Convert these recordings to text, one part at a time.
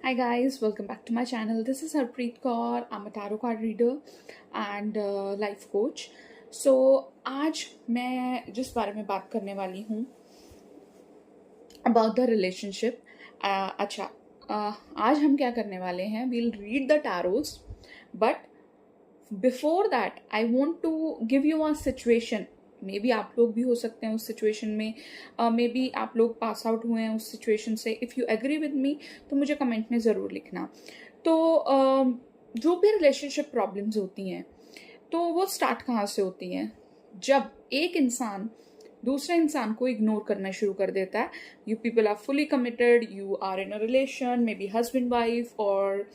Hi guys, welcome back to my channel. This is Harpreet Kaur. I'm a tarot card reader and life coach. So आज मैं जिस बारे में बात करने वाली हूँ about the relationship. आज हम क्या करने वाले हैं? We'll read the tarots, but before that I want to give you a situation. May be आप लोग भी हो सकते हैं उस सिचुएशन में, मे बी आप लोग पास आउट हुए हैं उस सिचुएशन से. If you agree with me तो मुझे कमेंट में ज़रूर लिखना. तो जो भी रिलेशनशिप प्रॉब्लम्स होती हैं तो वो स्टार्ट कहाँ से होती हैं? जब एक इंसान दूसरे इंसान को इग्नोर करना शुरू कर देता है. You people are fully committed, you are in a relation, may be husband wife और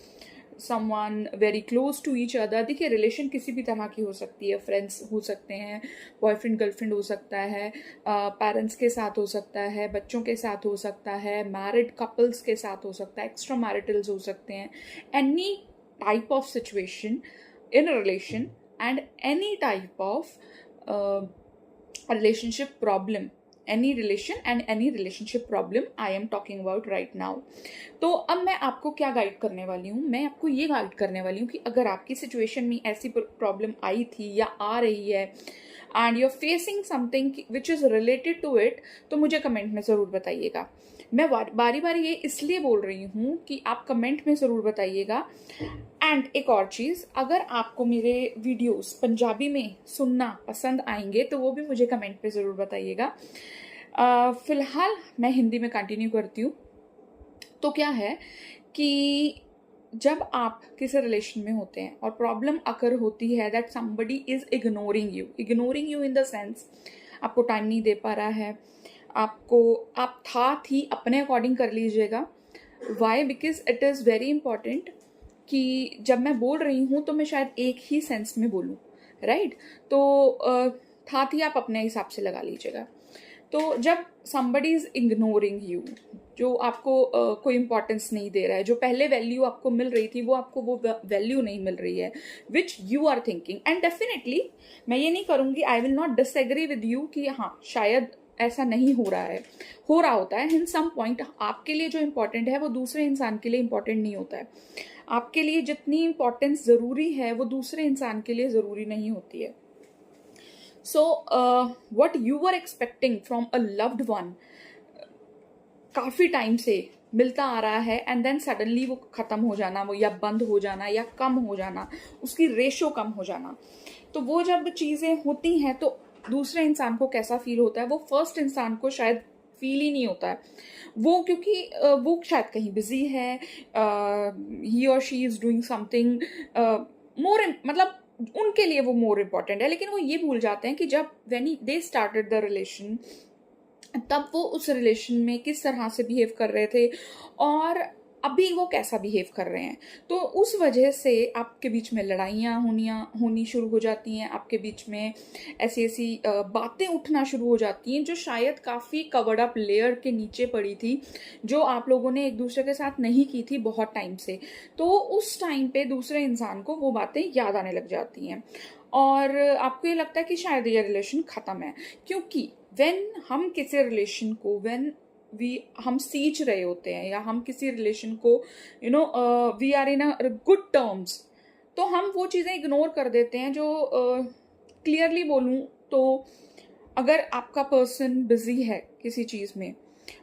someone very close to each other. देखिए, रिलेशन किसी भी तरह की हो सकती है. फ्रेंड्स हो सकते हैं, बॉयफ्रेंड गर्लफ्रेंड हो सकता है, पेरेंट्स के साथ हो सकता है, बच्चों के साथ हो सकता है, मैरिड कपल्स के साथ हो सकता है, एक्स्ट्रा मैरिटल्स हो सकते हैं. Any type of situation in relation and any type of relationship problem, any relation and any relationship problem I am talking about right now. तो अब मैं आपको क्या गाइड करने वाली हूँ? मैं आपको ये गाइड करने वाली हूँ कि अगर आपकी सिचुएशन में ऐसी प्रॉब्लम आई थी या आ रही है and you are facing something which is related to it, तो मुझे कमेंट में ज़रूर बताइएगा. मैं बारी बारी ये इसलिए बोल रही हूँ कि आप कमेंट में ज़रूर बताइएगा. एंड एक और चीज़, अगर आपको मेरे वीडियोस पंजाबी में सुनना पसंद आएंगे तो वो भी मुझे कमेंट पे ज़रूर बताइएगा. फ़िलहाल मैं हिंदी में कंटिन्यू करती हूँ. तो क्या है कि जब आप किसी रिलेशन में होते हैं और प्रॉब्लम अकर होती है that somebody is ignoring you in the sense आपको टाइम नहीं दे पा रहा है, आप थी अपने अकॉर्डिंग कर लीजिएगा. Why? Because it is very important कि जब मैं बोल रही हूँ तो मैं शायद एक ही सेंस में बोलूँ, राइट? तो थी आप अपने हिसाब से लगा लीजिएगा. तो जब somebody is ignoring you, जो आपको कोई इंपॉर्टेंस नहीं दे रहा है, जो पहले वैल्यू आपको मिल रही थी वो आपको वो वैल्यू नहीं मिल रही है which you are thinking. And definitely मैं ये नहीं करूँगी, I will not disagree with you कि हाँ शायद ऐसा नहीं हो रहा है, हो रहा होता है. इन सम पॉइंट आपके लिए जो इम्पोर्टेंट है वो दूसरे इंसान के लिए इम्पोर्टेंट नहीं होता है. आपके लिए जितनी इम्पोर्टेंस ज़रूरी है वो दूसरे इंसान के लिए ज़रूरी नहीं होती है. So what you were expecting from a loved one काफ़ी टाइम से मिलता आ रहा है एंड देन सडनली वो ख़त्म हो जाना, वो या बंद हो जाना या कम हो जाना, उसकी रेशो कम हो जाना. तो वो जब चीज़ें होती हैं तो दूसरे इंसान को कैसा फील होता है वो फर्स्ट इंसान को शायद फील ही नहीं होता है. वो क्योंकि वो शायद कहीं बिजी है, ही और she is doing something more, मतलब उनके लिए वो मोर इम्पॉर्टेंट है. लेकिन वो ये भूल जाते हैं कि जब when they started the relation तब वो उस रिलेशन में किस तरह से बिहेव कर रहे थे और अभी वो कैसा बिहेव कर रहे हैं. तो उस वजह से आपके बीच में लड़ाइयाँ होनी शुरू हो जाती हैं, आपके बीच में ऐसी बातें उठना शुरू हो जाती हैं जो शायद काफ़ी कवर्ड अप लेयर के नीचे पड़ी थी, जो आप लोगों ने एक दूसरे के साथ नहीं की थी बहुत टाइम से. तो उस टाइम पे दूसरे इंसान को वो बातें याद आने लग जाती हैं और आपको ये लगता है कि शायद ये रिलेशन ख़त्म है. क्योंकि व्हेन हम किसी रिलेशन को हम सींच रहे होते हैं या हम किसी रिलेशन को we are in a good terms, तो हम वो चीज़ें इग्नोर कर देते हैं. जो क्लियरली बोलूँ तो अगर आपका पर्सन बिजी है किसी चीज़ में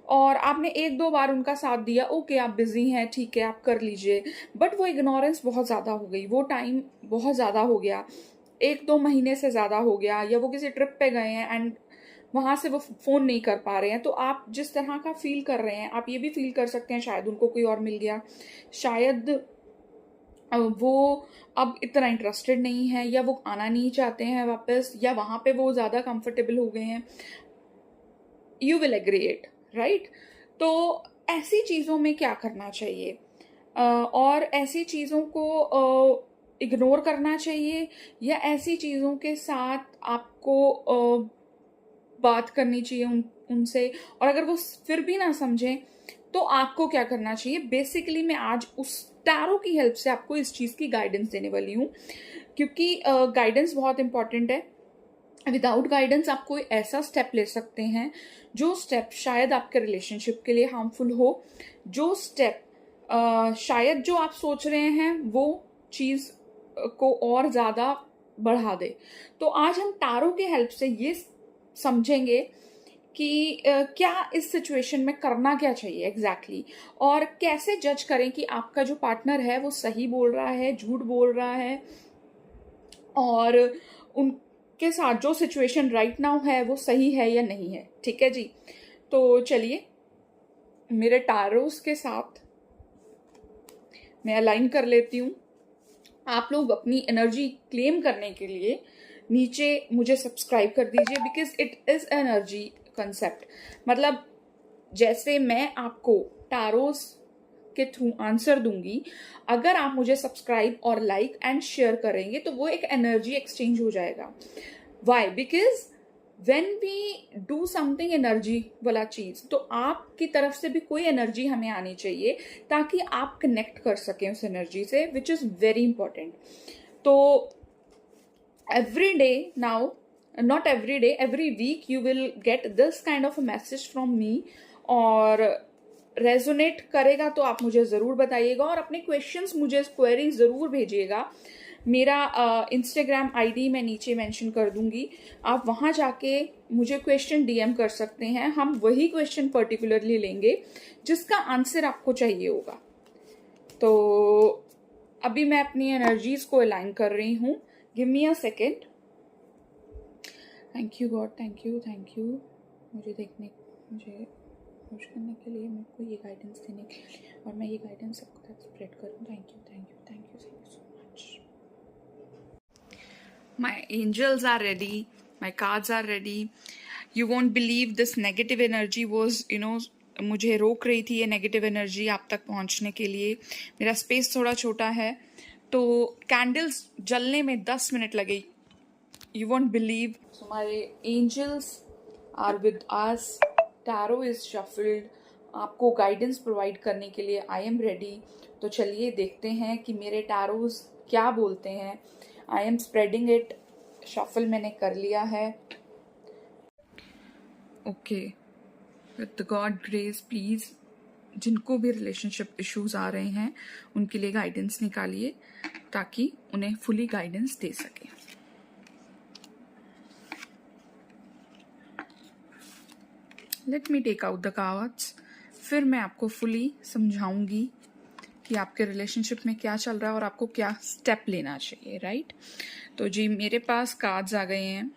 और आपने एक दो बार उनका साथ दिया, ओके आप बिजी हैं, ठीक है आप कर लीजिए, बट वो इग्नोरेंस बहुत ज़्यादा हो गई, वो टाइम बहुत ज़्यादा हो गया, 1-2 महीने से ज़्यादा हो गया, या वो किसी ट्रिप पे गए हैं एंड वहाँ से वो फ़ोन नहीं कर पा रहे हैं. तो आप जिस तरह का फील कर रहे हैं आप ये भी फील कर सकते हैं शायद उनको कोई और मिल गया, शायद वो अब इतना इंटरेस्टेड नहीं है, या वो आना नहीं चाहते हैं वापस, या वहाँ पे वो ज़्यादा कंफर्टेबल हो गए हैं. You will agree it, right? तो ऐसी चीज़ों में क्या करना चाहिए? और ऐसी चीज़ों को इग्नोर करना चाहिए या ऐसी चीज़ों के साथ आपको बात करनी चाहिए उनसे? और अगर वो फिर भी ना समझें तो आपको क्या करना चाहिए? बेसिकली मैं आज उस टैरो की हेल्प से आपको इस चीज़ की गाइडेंस देने वाली हूँ, क्योंकि गाइडेंस बहुत इंपॉर्टेंट है. विदाउट गाइडेंस आप कोई ऐसा स्टेप ले सकते हैं जो स्टेप शायद आपके रिलेशनशिप के लिए हार्मफुल हो, जो स्टेप शायद जो आप सोच रहे हैं वो चीज़ को और ज़्यादा बढ़ा दे। तो आज हम टारो के हेल्प से ये समझेंगे कि क्या इस सिचुएशन में करना क्या चाहिए एग्जैक्टली और कैसे जज करें कि आपका जो पार्टनर है वो सही बोल रहा है, झूठ बोल रहा है, और उनके साथ जो सिचुएशन राइट नाउ है वो सही है या नहीं है। ठीक है जी, तो चलिए मेरे टारोस के साथ मैं अलाइन कर लेती हूँ। आप लोग अपनी एनर्जी क्लेम करने के लिए नीचे मुझे सब्सक्राइब कर दीजिए, because it is energy concept. मतलब जैसे मैं आपको टारोस के थ्रू आंसर दूंगी, अगर आप मुझे सब्सक्राइब और लाइक एंड शेयर करेंगे तो वो एक एनर्जी एक्सचेंज हो जाएगा। Why? Because when we do something energy वाला चीज, तो आपकी तरफ से भी कोई एनर्जी हमें आनी चाहिए ताकि आप कनेक्ट कर सकें उस एनर्जी से, विच इज वेरी इंपॉर्टेंट। तो every day now, not every day, every week you will get this kind of a message from me, और रेजोनेट करेगा तो आप मुझे ज़रूर बताइएगा और अपने क्वेश्चंस मुझे क्वेरी ज़रूर भेजिएगा। मेरा इंस्टाग्राम आईडी मैं नीचे मेंशन कर दूंगी, आप वहाँ जाके मुझे क्वेश्चन डीएम कर सकते हैं। हम वही क्वेश्चन पर्टिकुलरली लेंगे जिसका आंसर आपको चाहिए होगा। तो अभी मैं अपनी एनर्जीज को अलाइन कर रही हूँ। Give me a second. Thank you God, thank you, thank you मुझे खुश करने के लिए, मेरे को ये गाइडेंस देने के लिए, और मैं ये गाइडेंस सबके साथ स्प्रेड करूँ। Thank you, thank you, thank you, thank you so much. My angels are ready, my cards are ready. You won't believe this negative energy was मुझे रोक रही थी, ये नेगेटिव एनर्जी आप तक पहुँचने के लिए। मेरा स्पेस थोड़ा छोटा है तो कैंडल्स जलने में 10 मिनट लगे। You won't believe. So my angels are with us, tarot is shuffled, आपको गाइडेंस प्रोवाइड करने के लिए आई एम रेडी। तो चलिए देखते हैं कि मेरे टैरोज क्या बोलते हैं। I am spreading it, shuffle मैंने कर लिया है। Okay, with God grace please, जिनको भी रिलेशनशिप इश्यूज आ रहे हैं उनके लिए गाइडेंस निकालिए ताकि उन्हें फुली गाइडेंस दे सके। Let me take out the cards, फिर मैं आपको फुली समझाऊंगी कि आपके रिलेशनशिप में क्या चल रहा है और आपको क्या स्टेप लेना चाहिए, राइट? तो जी मेरे पास कार्ड्स आ गए हैं।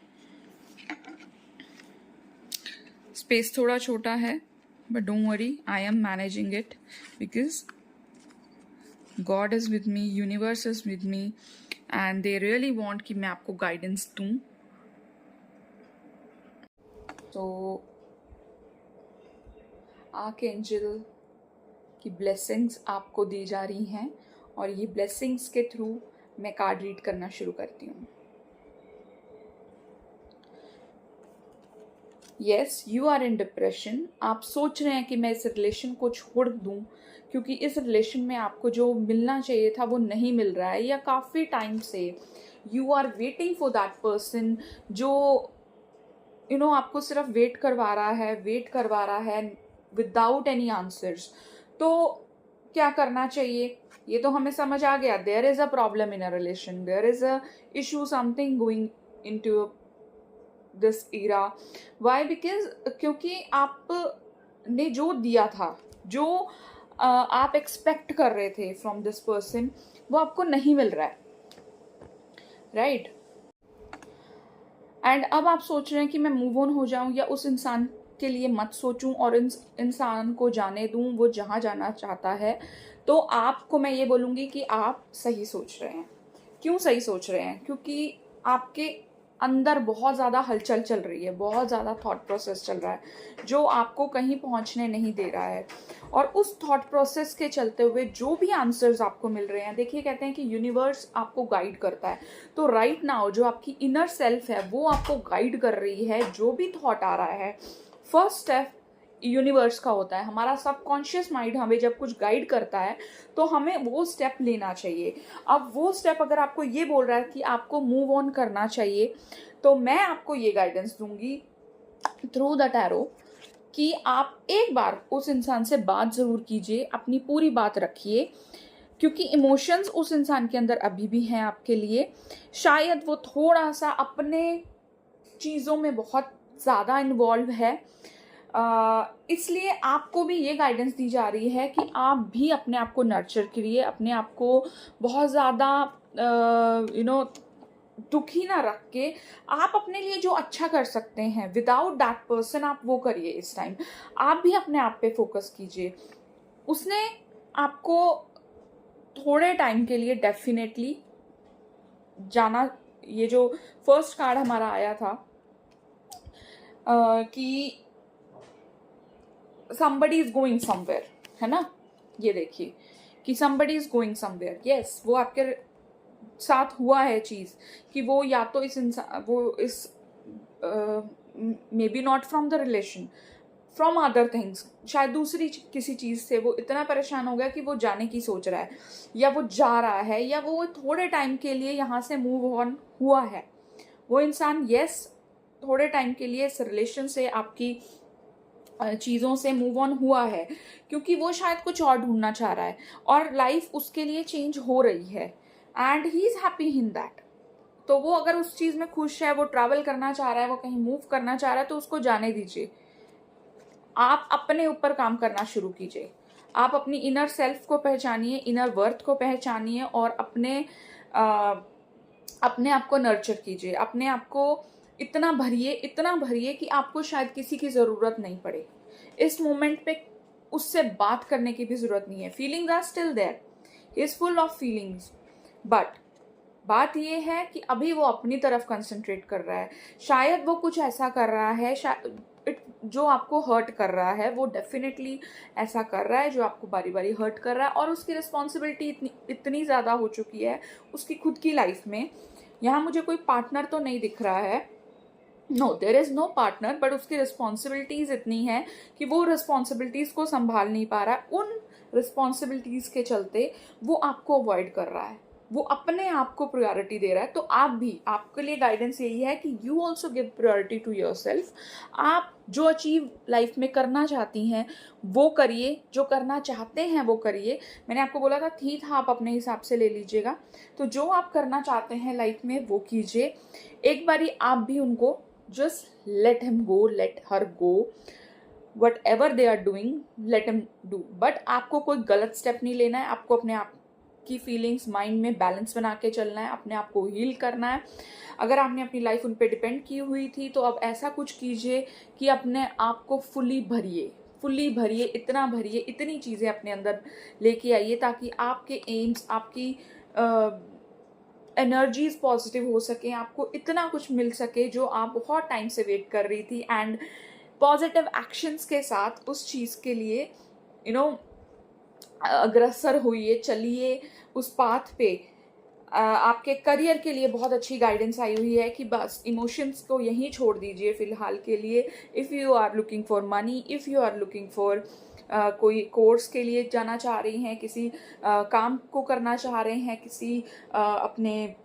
स्पेस थोड़ा छोटा है but don't worry, I am managing it because God is with me, universe is with me and they really want कि मैं आपको गाइडेंस दूं। तो आर्कएंजल की ब्लेसिंग्स आपको दी जा रही हैं और ये ब्लेसिंग्स के थ्रू मैं कार्ड रीड करना शुरू करती हूँ। Yes, you are in depression. आप सोच रहे हैं कि मैं इस रिलेशन को छोड़ दूं क्योंकि इस रिलेशन में आपको जो मिलना चाहिए था वो नहीं मिल रहा है, या काफ़ी टाइम से you are waiting for that person जो आपको सिर्फ वेट करवा रहा है विदाउट एनी आंसर्स। तो क्या करना चाहिए ये तो हमें समझ आ गया। There is a problem in a relation, there is a issue, something going into this era. Why? Because क्योंकि आपने जो दिया था, जो आप एक्सपेक्ट कर रहे थे फ्रॉम दिस पर्सन, वो आपको नहीं मिल रहा है, राइट? एंड अब आप सोच रहे हैं कि मैं मूव ऑन हो जाऊं या उस इंसान के लिए मत सोचूं और इंसान को जाने दूं वो जहां जाना चाहता है। तो आपको मैं ये बोलूँगी कि आप सही सोच रहे हैं। क्यों सही सोच रहे हैं? क्योंकि आपके अंदर बहुत ज़्यादा हलचल चल रही है, बहुत ज़्यादा थॉट प्रोसेस चल रहा है जो आपको कहीं पहुंचने नहीं दे रहा है। और उस थॉट प्रोसेस के चलते हुए जो भी आंसर्स आपको मिल रहे हैं, देखिए कहते हैं कि यूनिवर्स आपको गाइड करता है। तो राइट नाउ जो आपकी इनर सेल्फ है वो आपको गाइड कर रही है। जो भी थॉट आ रहा है, फर्स्ट स्टेप यूनिवर्स का होता है। हमारा सबकॉन्शियस माइंड हमें जब कुछ गाइड करता है तो हमें वो स्टेप लेना चाहिए। अब वो स्टेप अगर आपको ये बोल रहा है कि आपको मूव ऑन करना चाहिए, तो मैं आपको ये गाइडेंस दूंगी थ्रू द टैरो कि आप एक बार उस इंसान से बात ज़रूर कीजिए, अपनी पूरी बात रखिए, क्योंकि इमोशंस उस इंसान के अंदर अभी भी हैं आपके लिए। शायद वो थोड़ा सा अपने चीज़ों में बहुत ज़्यादा इन्वॉल्व है, इसलिए आपको भी ये गाइडेंस दी जा रही है कि आप भी अपने आप को नर्चर करिए, अपने आप को बहुत ज़्यादा दुखी ना रख के आप अपने लिए जो अच्छा कर सकते हैं विदाउट दैट पर्सन आप वो करिए। इस टाइम आप भी अपने आप पे फोकस कीजिए। उसने आपको थोड़े टाइम के लिए डेफिनेटली जाना, ये जो फर्स्ट कार्ड हमारा आया था कि somebody is going somewhere, है ना, ये देखिए कि somebody is going somewhere, yes, वो आपके साथ हुआ है चीज़ कि वो या तो इस इंसान वो इस may be not from the relation, from other things, शायद दूसरी किसी चीज़ से वो इतना परेशान हो गया कि वो जाने की सोच रहा है, या वो जा रहा है, या वो थोड़े टाइम के लिए यहाँ से मूव ऑन हुआ है। वो इंसान यस थोड़े टाइम के लिए इस रिलेशन से, आपकी चीज़ों से मूव ऑन हुआ है, क्योंकि वो शायद कुछ और ढूंढना चाह रहा है और लाइफ उसके लिए चेंज हो रही है and he is happy in that. तो वो अगर उस चीज़ में खुश है, वो ट्रैवल करना चाह रहा है, वो कहीं मूव करना चाह रहा है, तो उसको जाने दीजिए। आप अपने ऊपर काम करना शुरू कीजिए। आप अपनी इनर सेल्फ को पहचानिए, इनर वर्थ को पहचानिए और अपने आप को नर्चर कीजिए। अपने आप को इतना भरिए कि आपको शायद किसी की ज़रूरत नहीं पड़े। इस मोमेंट पे उससे बात करने की भी ज़रूरत नहीं है। Feelings are still there, he is full of feelings, but बात ये है कि अभी वो अपनी तरफ कंसंट्रेट कर रहा है। शायद वो कुछ ऐसा कर रहा है जो आपको हर्ट कर रहा है, वो डेफिनेटली ऐसा कर रहा है जो आपको बारी बारी हर्ट कर रहा है, और उसकी रिस्पॉन्सिबिलिटी इतनी ज़्यादा हो चुकी है उसकी खुद की लाइफ में। यहाँ मुझे कोई पार्टनर तो नहीं दिख रहा है, no there is no partner, but उसकी रिस्पॉन्सिबिलिटीज़ इतनी है कि वो रिस्पॉन्सिबिलिटीज़ को संभाल नहीं पा रहा है। उन रिस्पॉन्सिबिलिटीज़ के चलते वो आपको अवॉइड कर रहा है, वो अपने आप को प्रायोरिटी दे रहा है। तो आप भी, आपके लिए गाइडेंस यही है कि you also give priority to yourself. आप जो अचीव लाइफ में करना चाहती हैं वो करिए, जो करना चाहते हैं वो करिए। मैंने आपको बोला था थी था आप अपने हिसाब से ले लीजिएगा। तो जो आप करना चाहते हैं लाइफ में वो कीजिए। एक बारी आप भी उनको just let him go, let her go, whatever they are doing let him do. But आपको कोई गलत स्टेप नहीं लेना है। आपको अपने आप की फीलिंग्स माइंड में बैलेंस बना के चलना है, अपने आप को हील करना है। अगर आपने अपनी लाइफ उन पे डिपेंड की हुई थी तो अब ऐसा कुछ कीजिए कि अपने आप को फुली भरिए, इतना भरिए, इतनी चीज़ें अपने अंदर लेके आइए ताकि आपके एम्स, आपकी एनर्जीज पॉजिटिव हो सके, आपको इतना कुछ मिल सके जो आप बहुत टाइम से वेट कर रही थी। एंड पॉजिटिव एक्शंस के साथ उस चीज़ के लिए अग्रसर होइए, चलिए उस पाथ पे। आपके करियर के लिए बहुत अच्छी गाइडेंस आई हुई है कि बस इमोशंस को यहीं छोड़ दीजिए फ़िलहाल के लिए। If you are looking for money, if you are looking for कोई कोर्स के लिए जाना चाह रही हैं, किसी काम को करना चाह रहे हैं, किसी अपने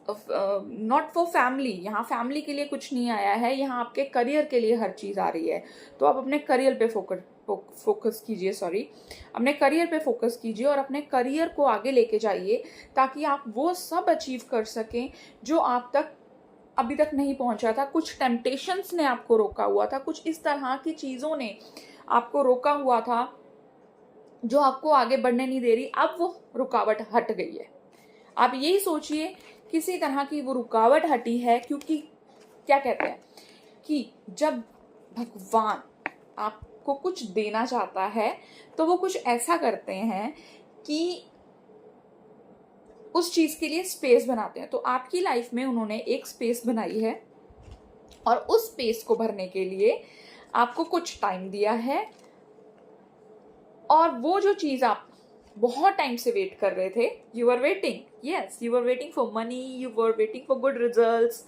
नॉट फॉर फैमिली, यहाँ फैमिली के लिए कुछ नहीं आया है, यहाँ आपके करियर के लिए हर चीज़ आ रही है। तो आप अपने करियर पे फोकस कीजिए, अपने करियर पे फोकस कीजिए और अपने करियर को आगे लेके जाइए ताकि आप वो सब अचीव कर सकें जो आप तक अभी तक नहीं पहुंचा था। कुछ टेम्पटेशंस ने आपको रोका हुआ था, कुछ इस तरह की चीज़ों ने आपको रोका हुआ था जो आपको आगे बढ़ने नहीं दे रही। अब वो रुकावट हट गई है। आप यही सोचिए किसी तरह की वो रुकावट हटी है, क्योंकि क्या कहते हैं कि जब भगवान आपको कुछ देना चाहता है तो वो कुछ ऐसा करते हैं कि उस चीज़ के लिए स्पेस बनाते हैं। तो आपकी लाइफ में उन्होंने एक स्पेस बनाई है और उस स्पेस को भरने के लिए आपको कुछ टाइम दिया है, और वो जो चीज़ आप बहुत टाइम से वेट कर रहे थे, you are waiting, yes you are waiting for money, you are waiting for good results.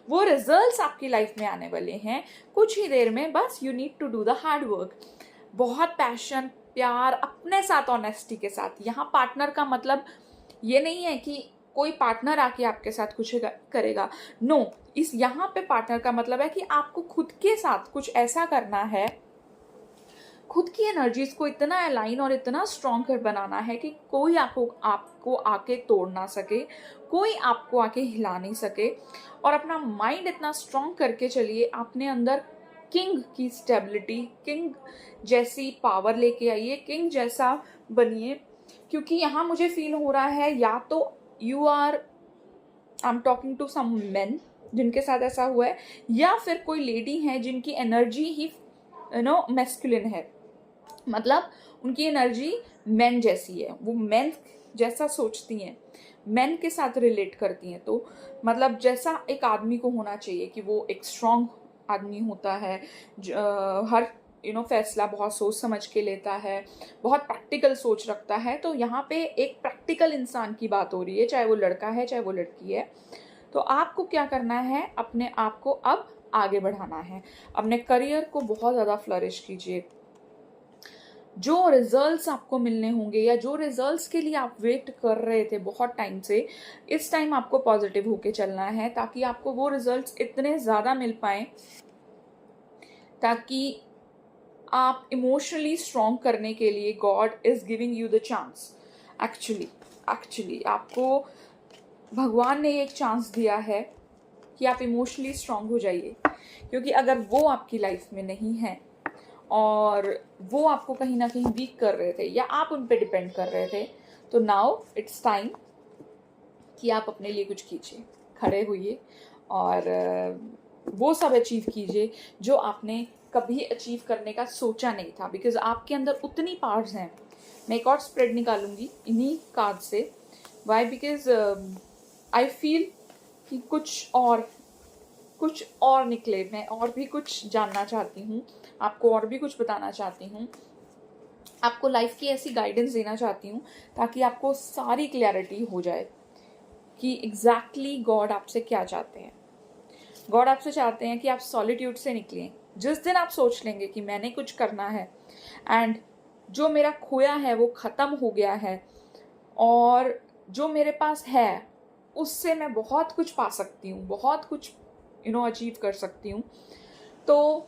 वो रिजल्ट्स आपकी लाइफ में आने वाले हैं कुछ ही देर में। बस you need to do the hard work. बहुत पैशन, प्यार, अपने साथ ऑनेस्टी के साथ। यहाँ पार्टनर का मतलब ये नहीं है कि कोई पार्टनर आके आपके साथ कुछ करेगा, नो, इस यहाँ पे पार्टनर का मतलब है कि आपको खुद के साथ कुछ ऐसा करना है, खुद की एनर्जीज को इतना अलाइन और इतना स्ट्रॉन्ग कर बनाना है कि कोई आपको आके तोड़ ना सके, कोई आपको आके हिला नहीं सके। और अपना माइंड इतना स्ट्रॉन्ग करके चलिए, अपने अंदर किंग की स्टेबिलिटी, किंग जैसी पावर लेके आइए, किंग जैसा बनिए। क्योंकि यहाँ मुझे फील हो रहा है या तो I am talking to some men जिनके साथ ऐसा हुआ है, या फिर कोई लेडी है जिनकी एनर्जी ही मैस्कुलिन है, मतलब उनकी एनर्जी मैन जैसी है, वो मैन जैसा सोचती हैं, मैन के साथ रिलेट करती हैं। तो मतलब जैसा एक आदमी को होना चाहिए कि वो एक स्ट्रॉन्ग आदमी होता है, हर फैसला बहुत सोच समझ के लेता है, बहुत प्रैक्टिकल सोच रखता है। तो यहाँ पे एक प्रैक्टिकल इंसान की बात हो रही है, चाहे वो लड़का है चाहे वो लड़की है। तो आपको क्या करना है, अपने आप को अब आगे बढ़ाना है, अपने करियर को बहुत ज़्यादा फ्लरिश कीजिए। जो रिजल्ट्स आपको मिलने होंगे या जो रिजल्ट्स के लिए आप वेट कर रहे थे बहुत टाइम से, इस टाइम आपको पॉजिटिव होके चलना है, ताकि आपको वो रिजल्ट्स इतने ज़्यादा मिल पाए ताकि आप इमोशनली स्ट्रॉन्ग करने के लिए God is giving you the chance. Actually आपको भगवान ने एक चांस दिया है कि आप इमोशनली स्ट्रॉन्ग हो जाइए। क्योंकि अगर वो आपकी लाइफ में नहीं है और वो आपको कहीं ना कहीं वीक कर रहे थे या आप उन पे डिपेंड कर रहे थे, तो नाउ इट्स टाइम कि आप अपने लिए कुछ कीजिए, खड़े होइए और वो सब अचीव कीजिए जो आपने कभी अचीव करने का सोचा नहीं था। बिकॉज आपके अंदर उतनी पावर्स हैं। मैं एक और स्प्रेड निकालूंगी इन्हीं कार्ड से। वाई? बिकॉज आई फील कि कुछ और निकले, मैं और भी कुछ जानना चाहती हूँ, आपको और भी कुछ बताना चाहती हूँ, आपको लाइफ की ऐसी गाइडेंस देना चाहती हूँ ताकि आपको सारी क्लैरिटी हो जाए कि एग्जैक्टली गॉड आपसे क्या चाहते हैं। गॉड आपसे चाहते हैं कि आप सॉलिट्यूड से निकलें। जिस दिन आप सोच लेंगे कि मैंने कुछ करना है एंड जो मेरा खोया है वो ख़त्म हो गया है और जो मेरे पास है उससे मैं बहुत कुछ पा सकती हूँ, बहुत कुछ अचीव कर सकती हूँ, तो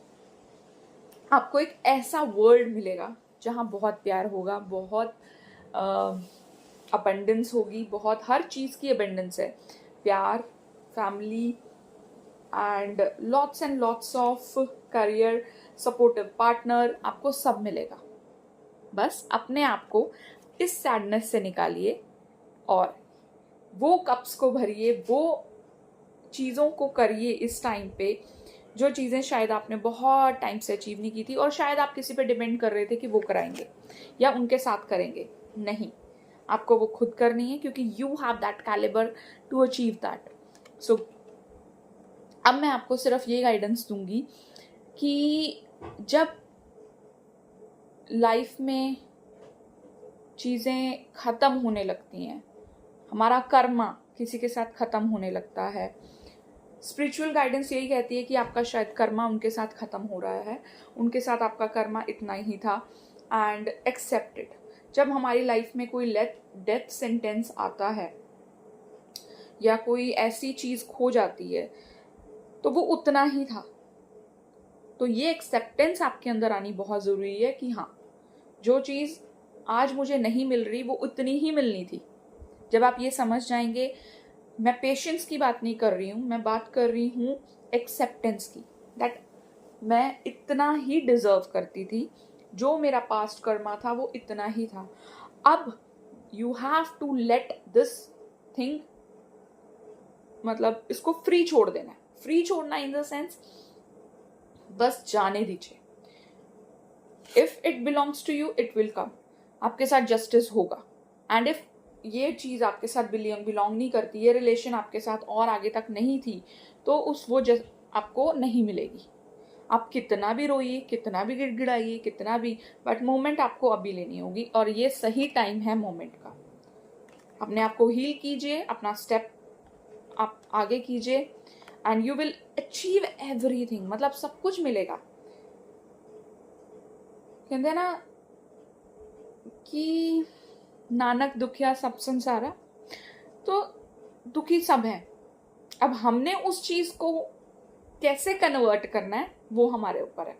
आपको एक ऐसा वर्ल्ड मिलेगा जहाँ बहुत प्यार होगा, बहुत अबंडेंस होगी, बहुत हर चीज़ की अबंडेंस है, प्यार, family and lots of career, supportive partner, आपको सब मिलेगा। बस अपने आप को इस सैडनेस से निकालिए और वो कप्स को भरिए, वो चीज़ों को करिए इस टाइम पे जो चीज़ें शायद आपने बहुत टाइम से अचीव नहीं की थी और शायद आप किसी पे डिपेंड कर रहे थे कि वो कराएंगे या उनके साथ करेंगे। नहीं, आपको वो खुद करनी है क्योंकि you have that calibre to achieve that. So अब मैं आपको सिर्फ ये गाइडेंस दूंगी कि जब लाइफ में चीज़ें ख़त्म होने लगती हैं, हमारा कर्मा किसी के साथ ख़त्म होने लगता है, स्पिरिचुअल गाइडेंस यही कहती है कि आपका शायद कर्मा उनके साथ ख़त्म हो रहा है, उनके साथ आपका कर्मा इतना ही था एंड एक्सेप्टेड। जब हमारी लाइफ में कोई डेथ सेंटेंस आता है या कोई ऐसी चीज़ खो जाती है तो वो उतना ही था। तो ये एक्सेप्टेंस आपके अंदर आनी बहुत ज़रूरी है कि हाँ, जो चीज़ आज मुझे नहीं मिल रही वो उतनी ही मिलनी थी। जब आप ये समझ जाएंगे, मैं पेशेंस की बात नहीं कर रही हूँ, मैं बात कर रही हूँ एक्सेप्टेंस की, दैट मैं इतना ही डिजर्व करती थी, जो मेरा पास्ट कर्मा था वो इतना ही था। अब you have to let this thing, मतलब इसको फ्री छोड़ देना है। फ्री छोड़ना इन द सेंस बस जाने दीजिए। If it belongs to you it will come, आपके साथ जस्टिस होगा। एंड इफ ये चीज़ आपके साथ बिलोंग नहीं करती, ये रिलेशन आपके साथ और आगे तक नहीं थी, तो वो आपको नहीं मिलेगी। आप कितना भी रोइए, कितना भी गिड़गिड़ाइए, कितना भी, बट मोमेंट आपको अभी लेनी होगी और ये सही टाइम है मोमेंट का। अपने आप को हील कीजिए, अपना स्टेप आप आगे कीजिए and you will achieve everything. मतलब सब कुछ मिलेगा। कहते हैं ना कि नानक दुखिया सब संसारा, तो दुखी सब हैं अब हमने उस चीज को कैसे कन्वर्ट करना है वो हमारे ऊपर है।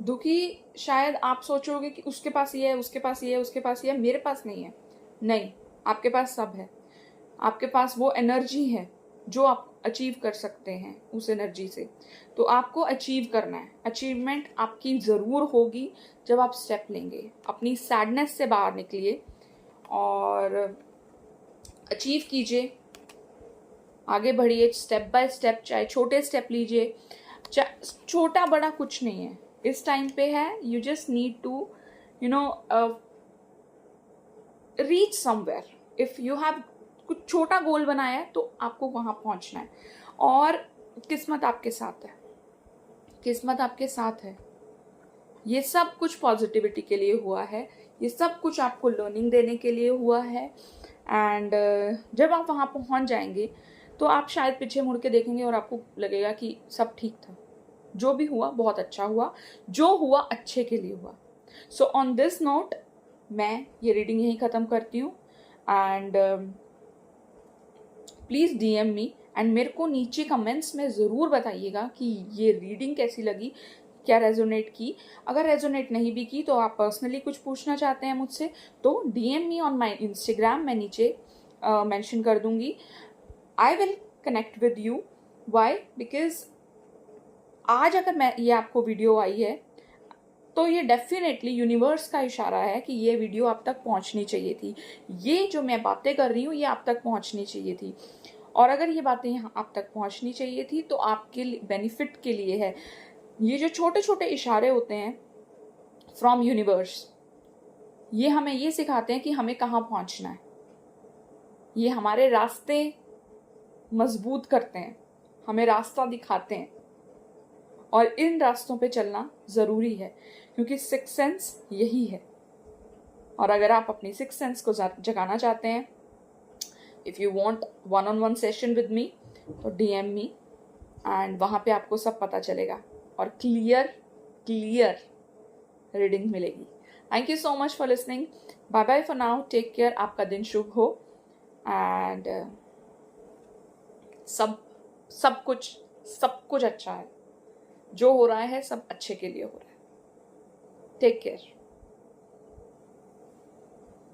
दुखी शायद आप सोचोगे कि उसके पास ये है, उसके पास ये है, उसके पास ये है, मेरे पास नहीं है। नहीं, आपके पास सब है। आपके पास वो एनर्जी है जो आप अचीव कर सकते हैं उस एनर्जी से। तो आपको अचीव करना है। अचीवमेंट आपकी ज़रूर होगी जब आप स्टेप लेंगे। अपनी सैडनेस से बाहर निकलिए और अचीव कीजिए, आगे बढ़िए स्टेप बाय स्टेप। चाहे छोटे स्टेप लीजिए, छोटा बड़ा कुछ नहीं है इस टाइम पे है। You just need to reach somewhere. If you have कुछ छोटा गोल बनाया है तो आपको वहां पहुंचना है। और किस्मत आपके साथ है, किस्मत आपके साथ है। ये सब कुछ पॉजिटिविटी के लिए हुआ है, ये सब कुछ आपको लर्निंग देने के लिए हुआ है। एंड जब आप वहां पहुंच जाएंगे तो आप शायद पीछे मुड़ के देखेंगे और आपको लगेगा कि सब ठीक था, जो भी हुआ बहुत अच्छा हुआ, जो हुआ अच्छे के लिए हुआ। सो ऑन दिस नोट मैं ये रीडिंग यहीं ख़त्म करती हूँ। And please DM me and मेरे को नीचे कमेंट्स में ज़रूर बताइएगा कि ये रीडिंग कैसी लगी, क्या रेजोनेट की। अगर रेजोनेट नहीं भी की तो आप पर्सनली कुछ पूछना चाहते हैं मुझसे तो DM me on my Instagram, मैं नीचे मेंशन कर दूंगी। I will connect with you. Why? Because आज अगर मैं ये आपको वीडियो आई है तो ये डेफिनेटली यूनिवर्स का इशारा है कि ये वीडियो आप तक पहुंचनी चाहिए थी। ये जो मैं बातें कर रही हूँ ये आप तक पहुंचनी चाहिए थी। और अगर ये बातें यहाँ आप तक पहुंचनी चाहिए थी तो आपके बेनिफिट के लिए है। ये जो छोटे छोटे इशारे होते हैं फ्रॉम यूनिवर्स, ये हमें ये सिखाते हैं कि हमें कहाँ पहुंचना है। ये हमारे रास्ते मजबूत करते हैं, हमें रास्ता दिखाते हैं और इन रास्तों पे चलना ज़रूरी है क्योंकि सिक्स सेंस यही है। और अगर आप अपनी सिक्स सेंस को जगाना चाहते हैं, if you want 1-on-1 session with me तो DM मी एंड वहाँ पे आपको सब पता चलेगा और क्लियर रीडिंग मिलेगी। Thank you so much for listening. Bye bye for now, take care, आपका दिन शुभ हो। एंड सब कुछ अच्छा है, जो हो रहा है सब अच्छे के लिए हो रहा है। Take care.